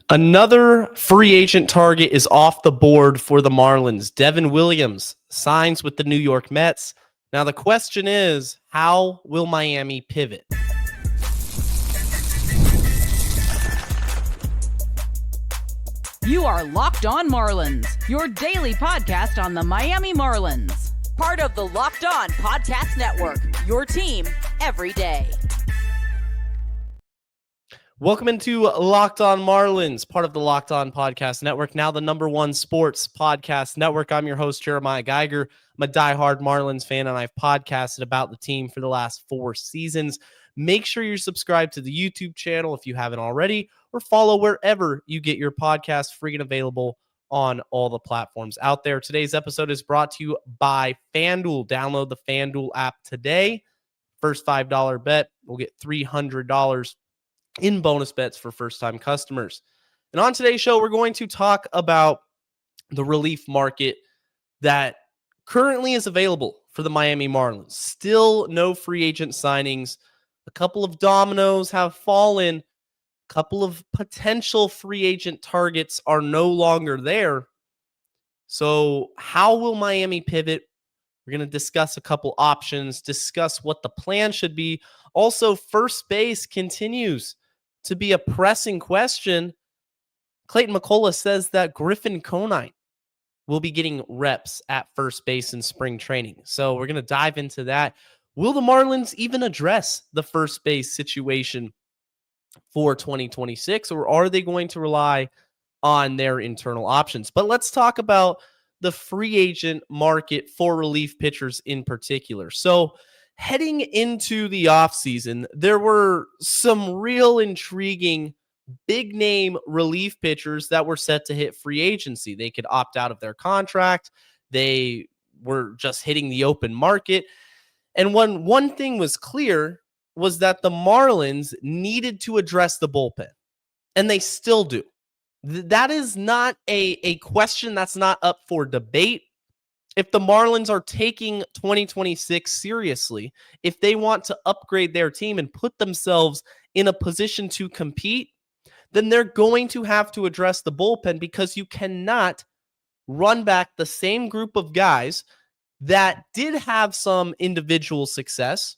Another free agent target is off the board for the Marlins. Devin Williams signs with the New York Mets. Now the question is, how will Miami pivot? You are Locked On Marlins, your daily podcast on the Miami Marlins. Part of the Locked On Podcast Network, your team every day. Welcome into Locked On Marlins, part of the Locked On Podcast Network, now the #1 sports podcast network. I'm your host, Jeremiah Geiger. I'm a diehard Marlins fan, and I've podcasted about the team for the last 4 seasons. Make sure you're subscribed to the YouTube channel if you haven't already, or follow wherever you get your podcast, free and available on all the platforms out there. Today's episode is brought to you by FanDuel. Download the FanDuel app today. First $5 bet will get $300 in bonus bets for first-time customers. And on today's show, we're going to talk about the relief market that currently is available for the Miami Marlins. Still no free agent signings. A couple of dominoes have fallen. A couple of potential free agent targets are no longer there. So how will Miami pivot? We're going to discuss a couple options, discuss what the plan should be. Also, first base continues to be a pressing question. Clayton McCullough says that Griffin Conine will be getting reps at first base in spring training. So we're going to dive into that. Will the Marlins even address the first base situation for 2026, or are they going to rely on their internal options? But let's talk about the free agent market for relief pitchers in particular. So heading into the offseason, there were some real intriguing big name relief pitchers that were set to hit free agency. They could opt out of their contract. They were just hitting the open market. And one thing was clear was that the Marlins needed to address the bullpen, and they still do. That is not a question that's not up for debate. If the Marlins are taking 2026 seriously, if they want to upgrade their team and put themselves in a position to compete, then they're going to have to address the bullpen, because you cannot run back the same group of guys that did have some individual success,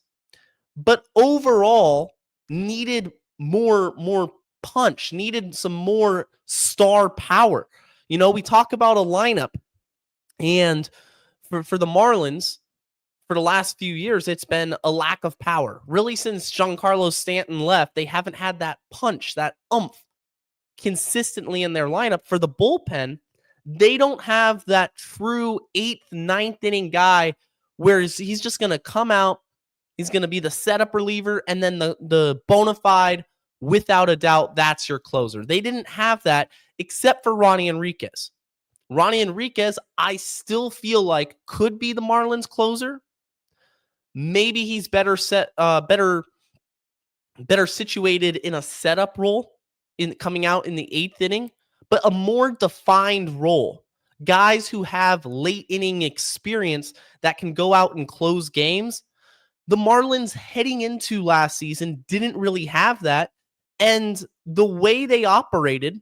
but overall needed more punch, needed some more star power. You know, we talk about a lineup, and for the Marlins, for the last few years, it's been a lack of power. Really, since Giancarlo Stanton left, they haven't had that punch, that oomph consistently in their lineup. For the bullpen, they don't have that true 8th, 9th inning guy where he's just going to come out, he's going to be the setup reliever, and then the bona fide, without a doubt, that's your closer. They didn't have that except for Ronnie Enriquez. Ronnie Enriquez, I still feel like could be the Marlins closer. Maybe he's better situated in a setup role in coming out in the 8th inning, but a more defined role. Guys who have late inning experience that can go out and close games. The Marlins heading into last season didn't really have that, and the way they operated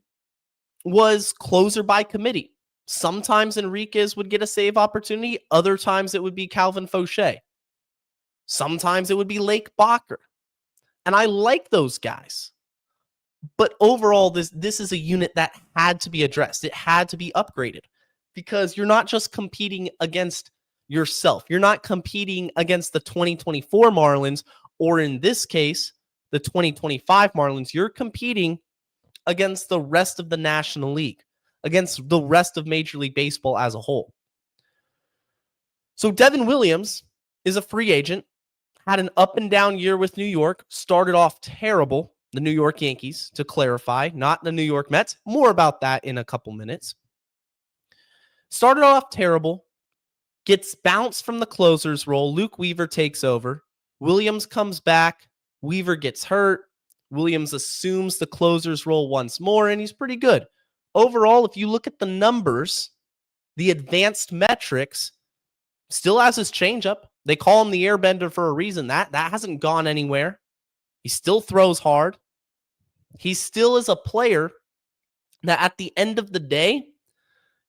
was closer by committee. Sometimes Enriquez would get a save opportunity. Other times it would be Calvin Fauché. Sometimes it would be Lake Bacher. And I like those guys. But overall, this is a unit that had to be addressed. It had to be upgraded, because you're not just competing against yourself. You're not competing against the 2024 Marlins, or in this case, the 2025 Marlins. You're competing against the rest of the National League, against the rest of Major League Baseball as a whole. So Devin Williams is a free agent, had an up and down year with New York, started off terrible, the New York Yankees, to clarify, not the New York Mets. More about that in a couple minutes. Started off terrible, gets bounced from the closer's role. Luke Weaver takes over. Williams comes back. Weaver gets hurt. Williams assumes the closer's role once more, and he's pretty good. Overall, if you look at the numbers, the advanced metrics, still has his changeup. They call him the airbender for a reason. That hasn't gone anywhere. He still throws hard. He still is a player that at the end of the day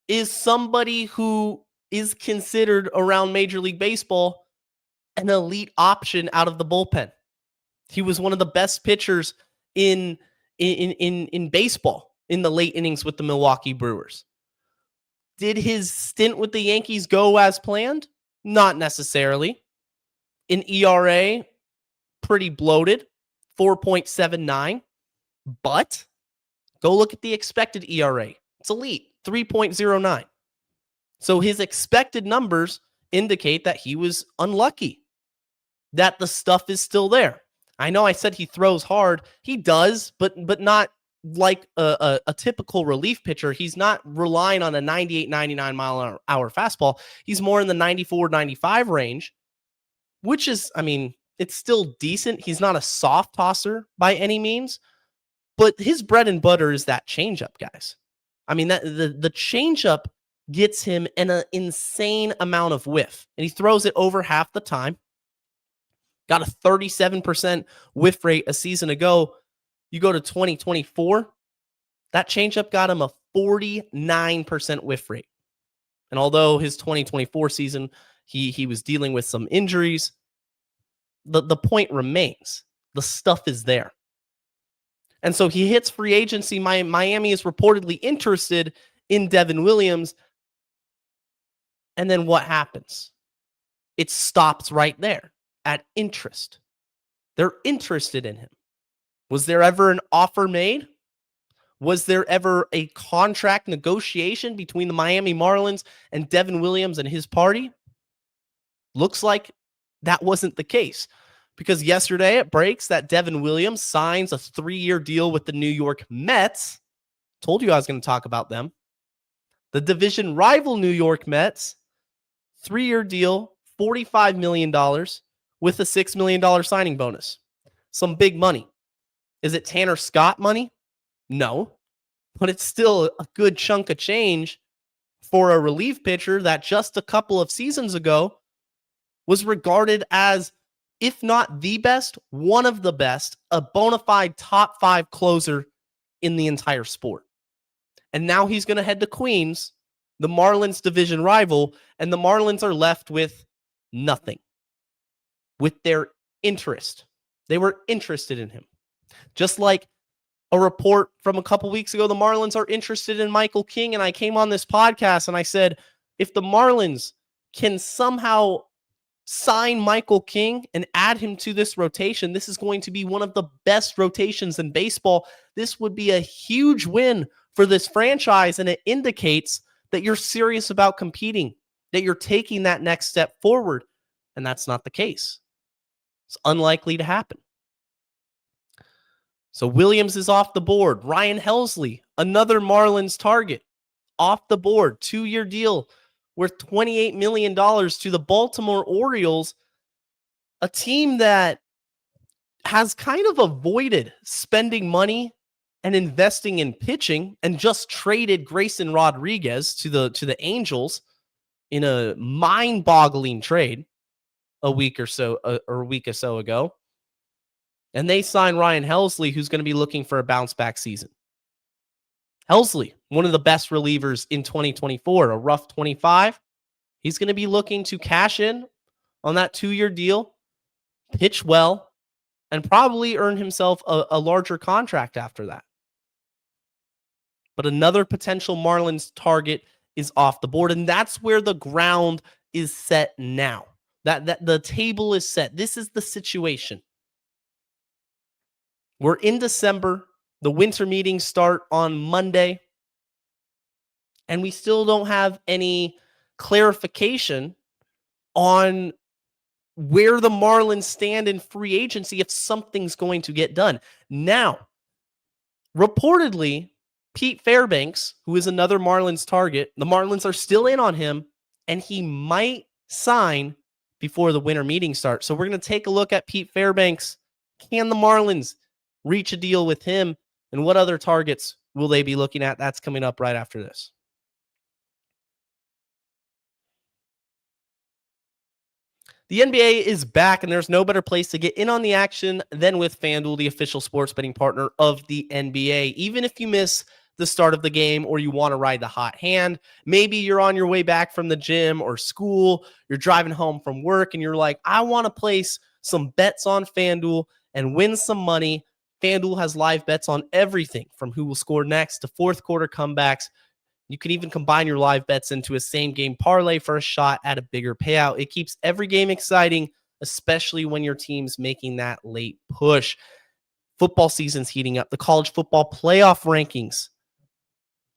is somebody who is considered around Major League Baseball an elite option out of the bullpen. He was one of the best pitchers in baseball in the late innings with the Milwaukee Brewers. Did his stint with the Yankees go as planned? Not necessarily. An ERA, pretty bloated, 4.79. But go look at the expected ERA. It's elite, 3.09. So his expected numbers indicate that he was unlucky, that the stuff is still there. I know I said he throws hard. He does, but not like a typical relief pitcher. He's not relying on a 98, 99 mile an hour fastball. He's more in the 94, 95 range, which is, I mean, it's still decent. He's not a soft tosser by any means, but his bread and butter is that changeup, guys. I mean, that the changeup gets him an insane amount of whiff, and he throws it over half the time. Got a 37% whiff rate a season ago. You go to 2024, that changeup got him a 49% whiff rate. And although his 2024 season, he was dealing with some injuries, the point remains. The stuff is there. And so he hits free agency. Miami is reportedly interested in Devin Williams. And then what happens? It stops right there at interest. They're interested in him. Was there ever an offer made? Was there ever a contract negotiation between the Miami Marlins and Devin Williams and his party? Looks like that wasn't the case, because yesterday it breaks that Devin Williams signs a 3-year deal with the New York Mets. Told you I was going to talk about them. The division rival New York Mets, 3-year deal, $45 million with a $6 million signing bonus. Some big money. Is it Tanner Scott money? No, but it's still a good chunk of change for a relief pitcher that just a couple of seasons ago was regarded as, if not the best, one of the best, a bona fide top 5 closer in the entire sport. And now he's going to head to Queens, the Marlins division rival, and the Marlins are left with nothing. With their interest. They were interested in him. Just like a report from a couple weeks ago, the Marlins are interested in Michael King, and I came on this podcast and I said, if the Marlins can somehow sign Michael King and add him to this rotation, this is going to be one of the best rotations in baseball. This would be a huge win for this franchise, and it indicates that you're serious about competing, that you're taking that next step forward, and that's not the case. It's unlikely to happen. So Williams is off the board. Ryan Helsley, another Marlins target, off the board. 2-year deal worth $28 million to the Baltimore Orioles, a team that has kind of avoided spending money and investing in pitching, and just traded Grayson Rodriguez to the Angels in a mind-boggling trade a week or so ago. And they signed Ryan Helsley, who's going to be looking for a bounce-back season. Helsley, one of the best relievers in 2024, a rough 25. He's going to be looking to cash in on that 2-year deal, pitch well, and probably earn himself a larger contract after that. But another potential Marlins target is off the board, and that's where the ground is set now. That the table is set. This is the situation. We're in December. The winter meetings start on Monday. And we still don't have any clarification on where the Marlins stand in free agency if something's going to get done. Now, reportedly, Pete Fairbanks, who is another Marlins target, the Marlins are still in on him, and he might sign before the winter meeting starts. So we're going to take a look at Pete Fairbanks. Can the Marlins reach a deal with him, and what other targets will they be looking at? That's coming up right after this. The NBA is back, and there's no better place to get in on the action than with FanDuel, the official sports betting partner of the NBA. Even if you miss the start of the game or you want to ride the hot hand. Maybe you're on your way back from the gym or school, you're driving home from work, and you're like, I want to place some bets on FanDuel and win some money. FanDuel has live bets on everything from who will score next to fourth quarter comebacks. You can even combine your live bets into a same game parlay for a shot at a bigger payout. It keeps every game exciting, especially when your team's making that late push. Football season's heating up. The college football playoff rankings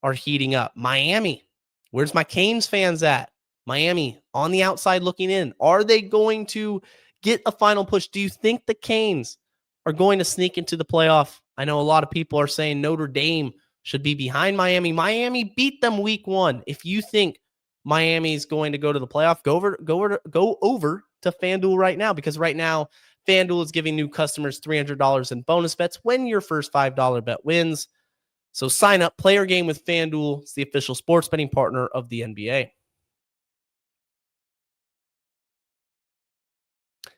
are heating up. Miami, where's my Canes fans at? Miami on the outside looking in. Are they going to get a final push? Do you think the Canes are going to sneak into the playoff? I know a lot of people are saying Notre Dame should be behind Miami. Miami beat them week 1. If you think Miami is going to go to the playoff, go over to FanDuel right now, because right now FanDuel is giving new customers $300 in bonus bets when your first $5 bet wins. So sign up, play your game with FanDuel. It's the official sports betting partner of the NBA.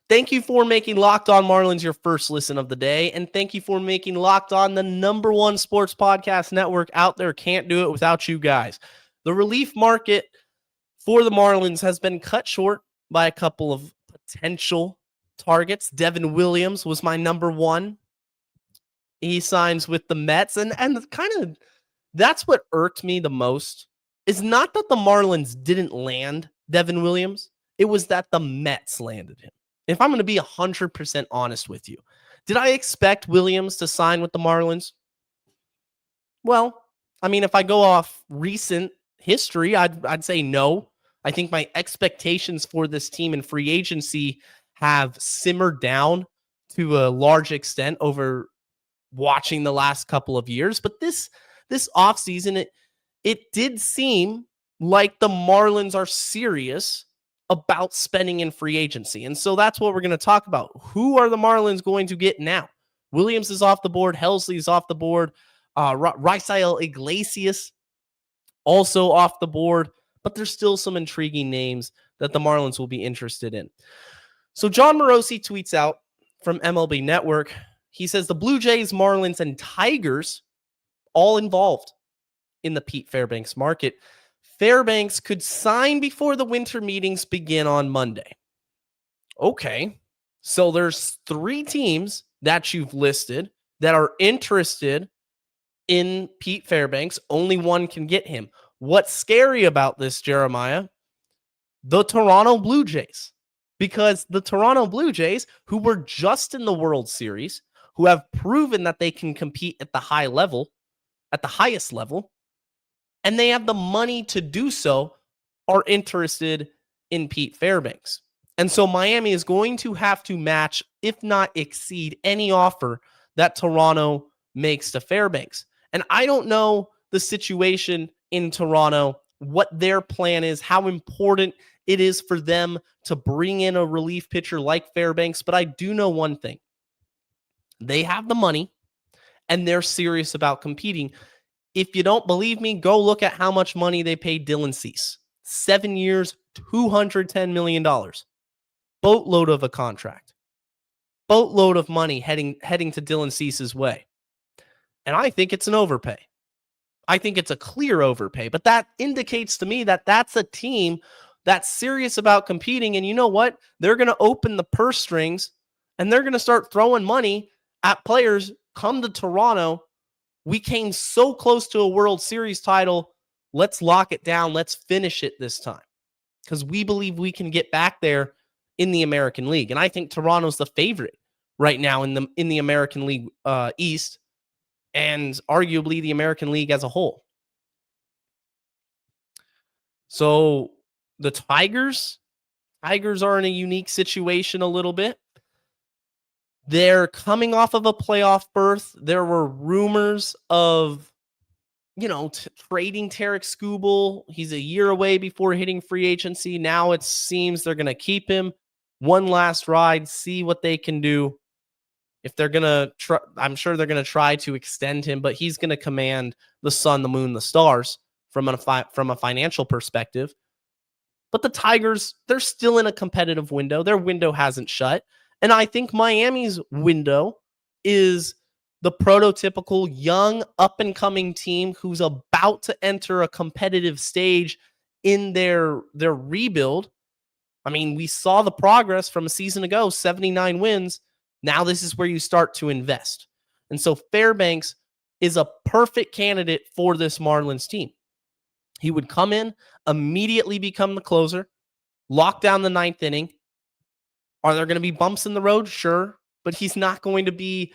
Thank you for making Locked On Marlins your first listen of the day. And thank you for making Locked On the #1 sports podcast network out there. Can't do it without you guys. The relief market for the Marlins has been cut short by a couple of potential targets. Devin Williams was my #1. He signs with the Mets. And kind of that's what irked me the most, is not that the Marlins didn't land Devin Williams. It was that the Mets landed him. If I'm going to be 100% honest with you, did I expect Williams to sign with the Marlins? Well, I mean, if I go off recent history, I'd say no. I think my expectations for this team in free agency have simmered down to a large extent over watching the last couple of years. But this offseason, it did seem like the Marlins are serious about spending in free agency. And so that's what we're going to talk about. Who are the Marlins going to get now? Williams is off the board. Helsley is off the board. Raisel Iglesias also off the board. But there's still some intriguing names that the Marlins will be interested in. So John Morosi tweets out from MLB Network. He says the Blue Jays, Marlins, and Tigers all involved in the Pete Fairbanks market. Fairbanks could sign before the winter meetings begin on Monday. Okay, so there's 3 teams that you've listed that are interested in Pete Fairbanks. Only one can get him. What's scary about this, Jeremiah? The Toronto Blue Jays. Because the Toronto Blue Jays, who were just in the World Series, who have proven that they can compete at the highest level, and they have the money to do so, are interested in Pete Fairbanks. And so Miami is going to have to match, if not exceed, any offer that Toronto makes to Fairbanks. And I don't know the situation in Toronto, what their plan is, how important it is for them to bring in a relief pitcher like Fairbanks. But I do know one thing. They have the money, and they're serious about competing. If you don't believe me, go look at how much money they paid Dylan Cease. 7 years, $210 million. Boatload of a contract. Boatload of money heading to Dylan Cease's way. And I think it's an overpay. I think it's a clear overpay. But that indicates to me that that's a team that's serious about competing. And you know what? They're going to open the purse strings, and they're going to start throwing money at players. Come to Toronto. We came so close to a World Series title. Let's lock it down. Let's finish it this time, because we believe we can get back there in the American League. And I think Toronto's the favorite right now in the American League East, and arguably the American League as a whole. So the Tigers are in a unique situation a little bit. They're coming off of a playoff berth. There were rumors of, trading Tarek Skubal. He's a year away before hitting free agency. Now it seems they're going to keep him one last ride, see what they can do. If they're going to try, I'm sure they're going to try to extend him, but he's going to command the sun, the moon, the stars from a financial perspective. But the Tigers, they're still in a competitive window. Their window hasn't shut. And I think Miami's window is the prototypical young up-and-coming team who's about to enter a competitive stage in their rebuild. I mean, we saw the progress from a season ago, 79 wins. Now this is where you start to invest. And so Fairbanks is a perfect candidate for this Marlins team. He would come in, immediately become the closer, lock down the ninth inning. Are there going to be bumps in the road? Sure. But he's not going to be,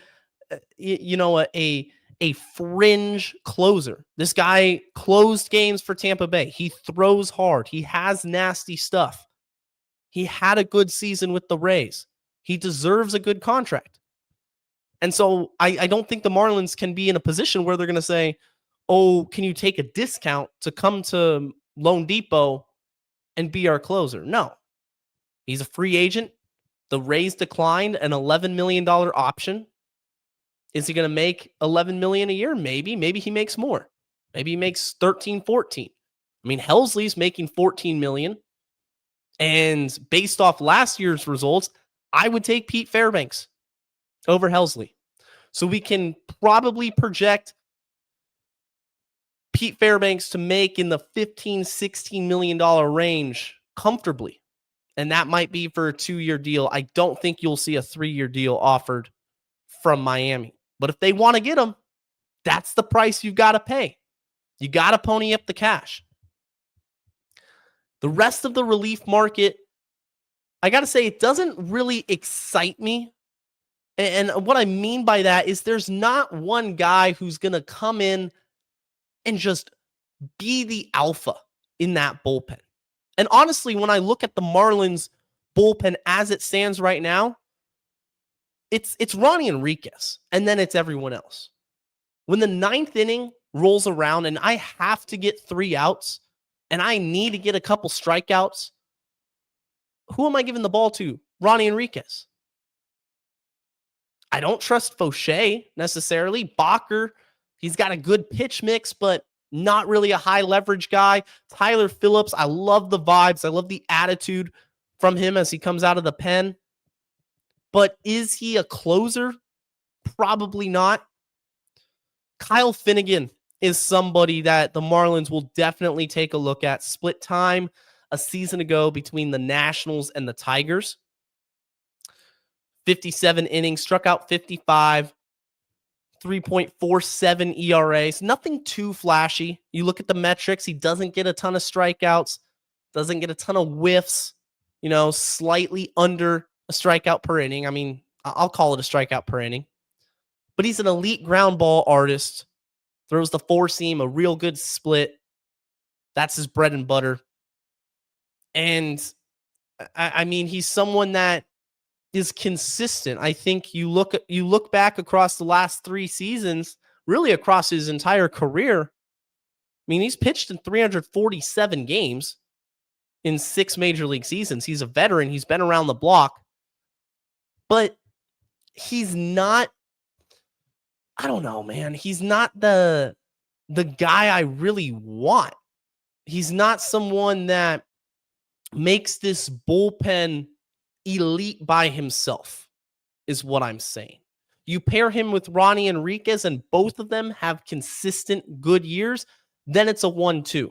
a fringe closer. This guy closed games for Tampa Bay. He throws hard. He has nasty stuff. He had a good season with the Rays. He deserves a good contract. And so I don't think the Marlins can be in a position where they're going to say, oh, can you take a discount to come to Lone Depot and be our closer? No. He's a free agent. The Rays declined an $11 million option. Is he going to make $11 million a year? Maybe. Maybe he makes more. Maybe he makes 13, 14. I mean, Helsley's making $14 million. And based off last year's results, I would take Pete Fairbanks over Helsley. So we can probably project Pete Fairbanks to make in the $15, $16 million range comfortably. And that might be for a 2-year deal. I don't think you'll see a 3-year deal offered from Miami. But if they want to get him, that's the price you've got to pay. You got to pony up the cash. The rest of the relief market, I got to say, it doesn't really excite me. And what I mean by that is there's not one guy who's going to come in and just be the alpha in that bullpen. And honestly, when I look at the Marlins bullpen as it stands right now, it's Ronnie Enriquez, and then it's everyone else. When the ninth inning rolls around and I have to get 3 outs and I need to get a couple strikeouts, who am I giving the ball to? Ronnie Enriquez. I don't trust Fauché necessarily. Bacher, he's got a good pitch mix, but not really a high leverage guy. Tyler Phillips, I love the vibes. I love the attitude from him as he comes out of the pen. But is he a closer? Probably not. Kyle Finnegan is somebody that the Marlins will definitely take a look at. Split time a season ago between the Nationals and the Tigers. 57 innings, struck out 55, 3.47 ERAs. Nothing too flashy. You look at the metrics, he doesn't get a ton of strikeouts, doesn't get a ton of whiffs, slightly under a strikeout per inning. I mean, I'll call it a strikeout per inning. But he's an elite ground ball artist. Throws the 4-seam, a real good split. That's his bread and butter. And I mean, he's someone that is consistent. I think you look back across the last 3 seasons, really across his entire career. I mean, he's pitched in 347 games in 6 major league seasons. He's a veteran. He's been around the block. But he's not, I don't know, man. He's not the guy I really want. He's not someone that makes this bullpen elite by himself, is what I'm saying. You pair him with Ronnie Enriquez and both of them have consistent good years, then it's a 1-2.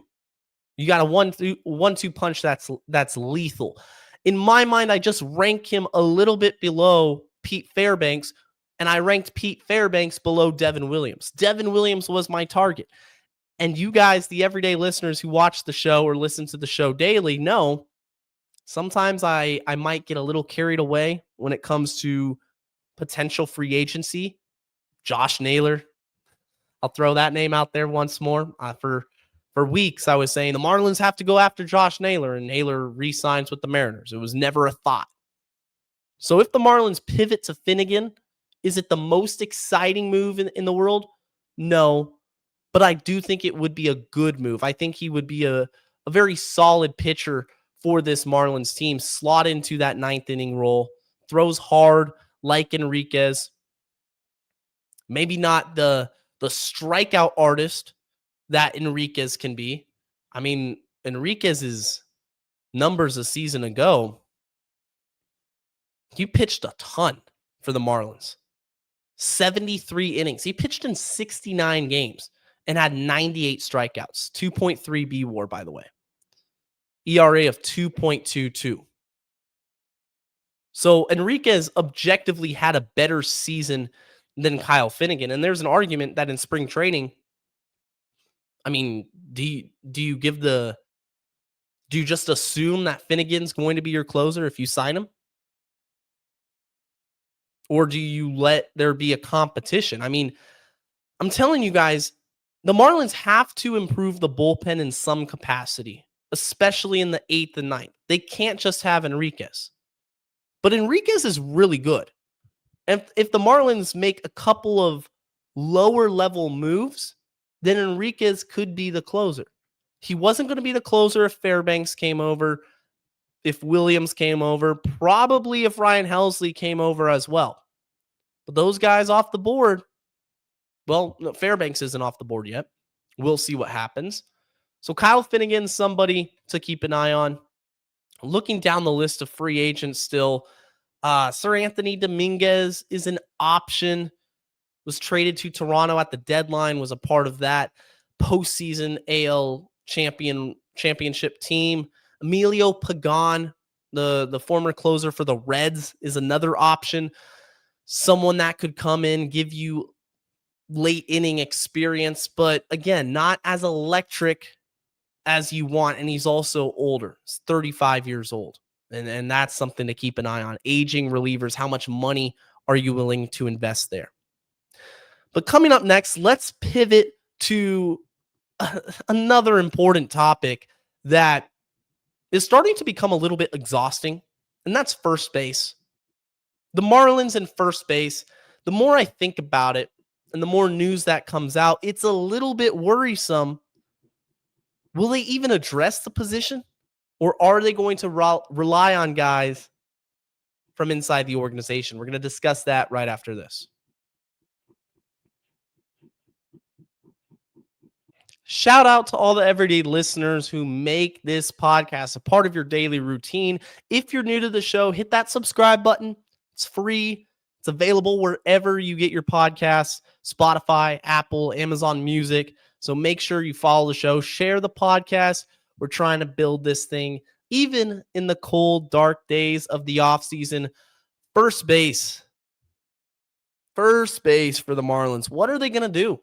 You got a 1-2 punch that's lethal. In my mind, I just rank him a little bit below Pete Fairbanks, and I ranked Pete Fairbanks below Devin Williams. Devin Williams was my target. And you guys, the everyday listeners who watch the show or listen to the show daily, know sometimes I might get a little carried away when it comes to potential free agency. Josh Naylor, I'll throw that name out there once more. For weeks, I was saying the Marlins have to go after Josh Naylor, and Naylor re-signs with the Mariners. It was never a thought. So if the Marlins pivot to Finnegan, is it the most exciting move in the world? No, but I do think it would be a good move. I think he would be a very solid pitcher for this Marlins team. Slot into that 9th inning role, throws hard like Enriquez. Maybe not the strikeout artist that Enriquez can be. I mean, Enriquez's numbers a season ago, he pitched a ton for the Marlins. 73 innings. He pitched in 69 games and had 98 strikeouts, 2.3 B WAR, by the way. ERA of 2.22. So Enriquez objectively had a better season than Kyle Finnegan. And there's an argument that in spring training, I mean, do you just assume that Finnegan's going to be your closer if you sign him? Or do you let there be a competition? I mean, I'm telling you guys, the Marlins have to improve the bullpen in some capacity, especially in the 8th and 9th. They can't just have Enriquez. But Enriquez is really good. And if the Marlins make a couple of lower level moves, then Enriquez could be the closer. He wasn't going to be the closer if Fairbanks came over, if Williams came over, probably if Ryan Helsley came over as well. But those guys off the board, well, no, Fairbanks isn't off the board yet. We'll see what happens. So Kyle Finnegan's somebody to keep an eye on. Looking down the list of free agents still, Sir Anthony Dominguez is an option. Was traded to Toronto at the deadline, was a part of that postseason AL championship team. Emilio Pagan, the former closer for the Reds, is another option. Someone that could come in, give you late inning experience, but again, not as electric as you want. And he's also older. He's 35 years old. And that's something to keep an eye on. Aging relievers, how much money are you willing to invest there? But coming up next, let's pivot to another important topic that is starting to become a little bit exhausting, and that's first base. The Marlins in first base, the more I think about it and the more news that comes out, it's a little bit worrisome. Will they even address the position, or are they going to rely on guys from inside the organization? We're going to discuss that right after this. Shout out to all the everyday listeners who make this podcast a part of your daily routine. If you're new to the show, hit that subscribe button. It's free. It's available wherever you get your podcasts, Spotify, Apple, Amazon Music. So make sure you follow the show, share the podcast. We're trying to build this thing, even in the cold, dark days of the offseason. First base for the Marlins. What are they going to do?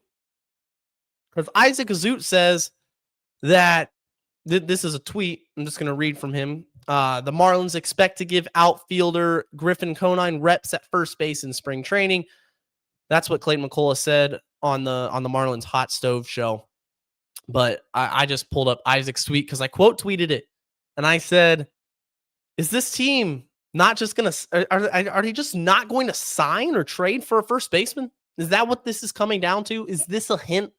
Because Isaac Azut says that this is a tweet. I'm just going to read from him. The Marlins expect to give outfielder Griffin Conine reps at first base in spring training. That's what Clayton McCullough said on the Marlins Hot Stove show. But I just pulled up Isaac's tweet because I quote tweeted it. And I said, is this team not just going to, are they just not going to sign or trade for a first baseman? Is that what this is coming down to? Is this a hint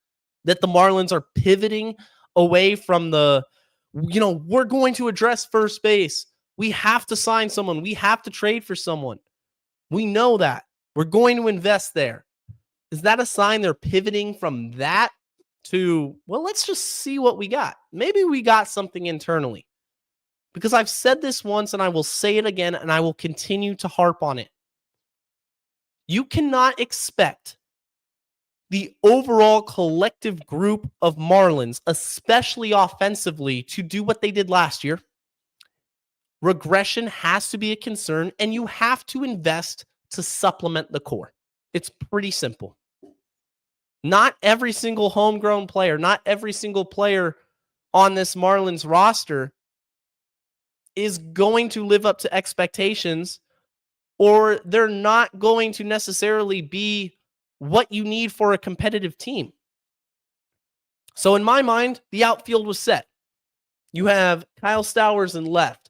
that the Marlins are pivoting away from we're going to address first base. We have to sign someone. We have to trade for someone. We know that. We're going to invest there. Is that a sign they're pivoting from that to, well, let's just see what we got? Maybe we got something internally. Because I've said this once and I will say it again and I will continue to harp on it. You cannot expect the overall collective group of Marlins, especially offensively, to do what they did last year. Regression has to be a concern, and you have to invest to supplement the core. It's pretty simple. Not every single homegrown player, not every single player on this Marlins roster is going to live up to expectations, or they're not going to necessarily be what you need for a competitive team. So in my mind, the outfield was set. You have Kyle Stowers in left,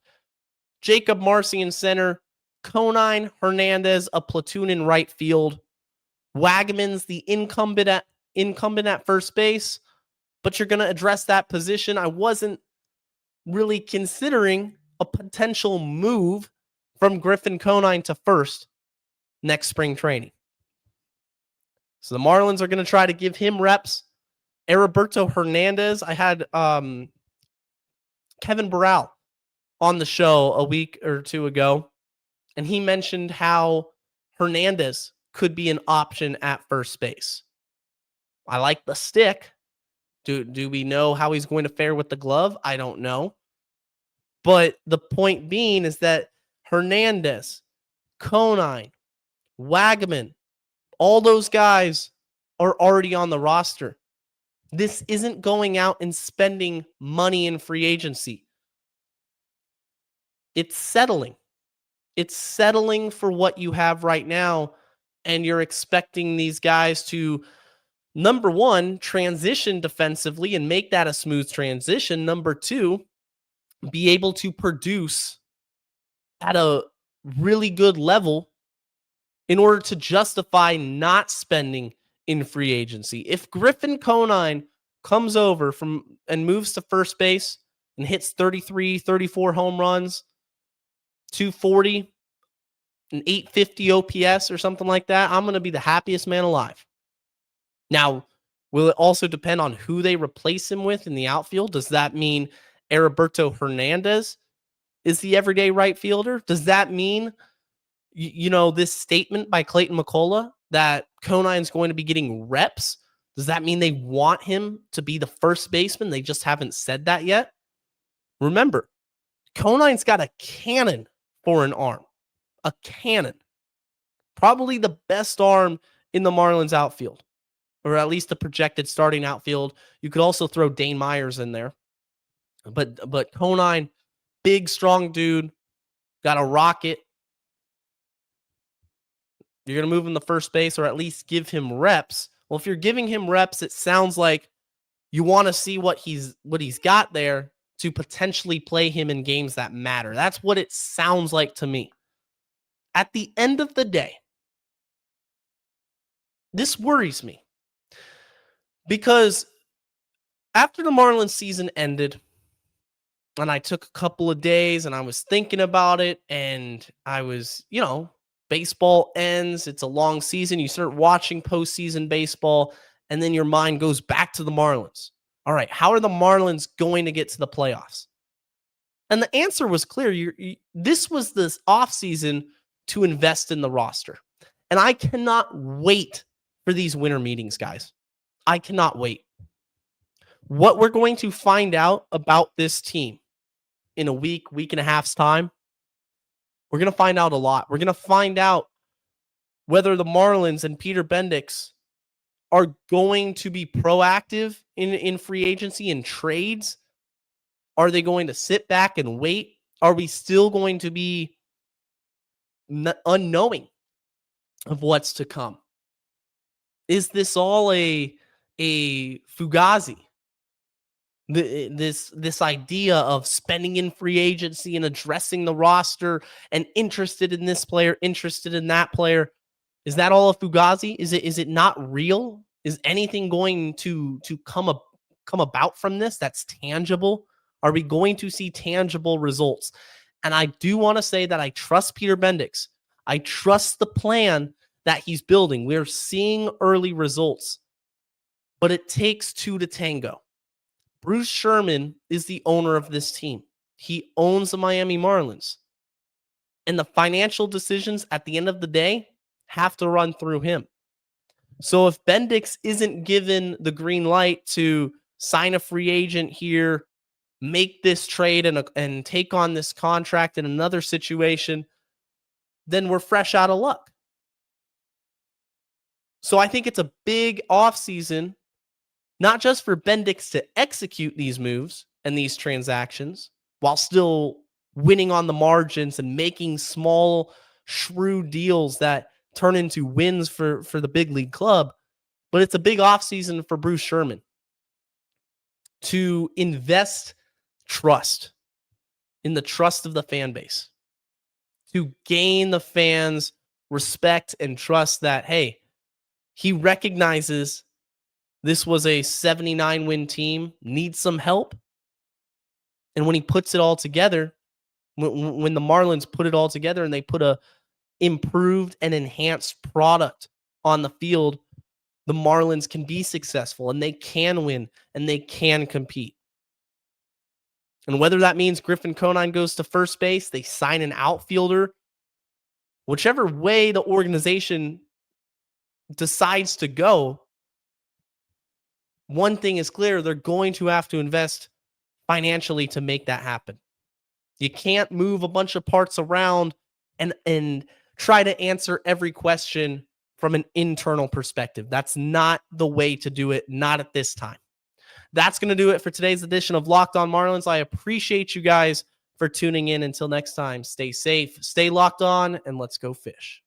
Jacob Marcy in center, Conine, Hernandez, a platoon in right field, Wagman's the incumbent at first base, but you're going to address that position. I wasn't really considering a potential move from Griffin Conine to first next spring training. So the Marlins are going to try to give him reps. Heriberto Hernandez. I had Kevin Burrell on the show a week or two ago, and he mentioned how Hernandez could be an option at first base. I like the stick. Do we know how he's going to fare with the glove? I don't know. But the point being is that Hernandez, Conine, Wagaman, all those guys are already on the roster. This isn't going out and spending money in free agency. It's settling. It's settling for what you have right now, and you're expecting these guys to, number one, transition defensively and make that a smooth transition. Number two, be able to produce at a really good level in order to justify not spending in free agency. If Griffin Conine comes over from and moves to first base and hits 33, 34 home runs, 240, an 850 OPS or something like that, I'm going to be the happiest man alive. Now, will it also depend on who they replace him with in the outfield? Does that mean Heriberto Hernandez is the everyday right fielder? Does that mean, this statement by Clayton McCullough that Conine's going to be getting reps? Does that mean they want him to be the first baseman? They just haven't said that yet. Remember, Conine's got a cannon for an arm. A cannon. Probably the best arm in the Marlins outfield, or at least the projected starting outfield. You could also throw Dane Myers in there. But Conine, big, strong dude, got a rocket. You're going to move him to first base or at least give him reps. Well, if you're giving him reps, it sounds like you want to see what he's got there to potentially play him in games that matter. That's what it sounds like to me. At the end of the day, this worries me because after the Marlins season ended, and I took a couple of days and I was thinking about it, and I was, baseball ends. It's a long season. You start watching postseason baseball, and then your mind goes back to the Marlins. All right, how are the Marlins going to get to the playoffs? And the answer was clear. This was this offseason to invest in the roster. And I cannot wait for these winter meetings, guys. I cannot wait. What we're going to find out about this team in a week and a half's time, we're going to find out a lot. We're going to find out whether the Marlins and Peter Bendix are going to be proactive in free agency and trades. Are they going to sit back and wait? Are we still going to be unknowing of what's to come? Is this all a fugazi? This idea of spending in free agency and addressing the roster and interested in this player, interested in that player, is that all a fugazi? Is it not real? Is anything going to come about from this that's tangible? Are we going to see tangible results? And I do want to say that I trust Peter Bendix. I trust the plan that he's building. We're seeing early results, but it takes two to tango. Bruce Sherman is the owner of this team. He owns the Miami Marlins. And the financial decisions at the end of the day have to run through him. So if Bendix isn't given the green light to sign a free agent here, make this trade and take on this contract in another situation, then we're fresh out of luck. So I think it's a big offseason, not just for Bendix to execute these moves and these transactions while still winning on the margins and making small, shrewd deals that turn into wins for the big league club, but it's a big offseason for Bruce Sherman to invest trust in the trust of the fan base, to gain the fans' respect and trust that, hey, he recognizes this was a 79-win team, needs some help. And when he puts it all together, when the Marlins put it all together and they put a improved and enhanced product on the field, the Marlins can be successful and they can win and they can compete. And whether that means Griffin Conine goes to first base, they sign an outfielder, whichever way the organization decides to go, one thing is clear, they're going to have to invest financially to make that happen. You can't move a bunch of parts around and try to answer every question from an internal perspective. That's not the way to do it, not at this time. That's going to do it for today's edition of Locked On Marlins. I appreciate you guys for tuning in. Until next time, stay safe, stay locked on, and let's go fish.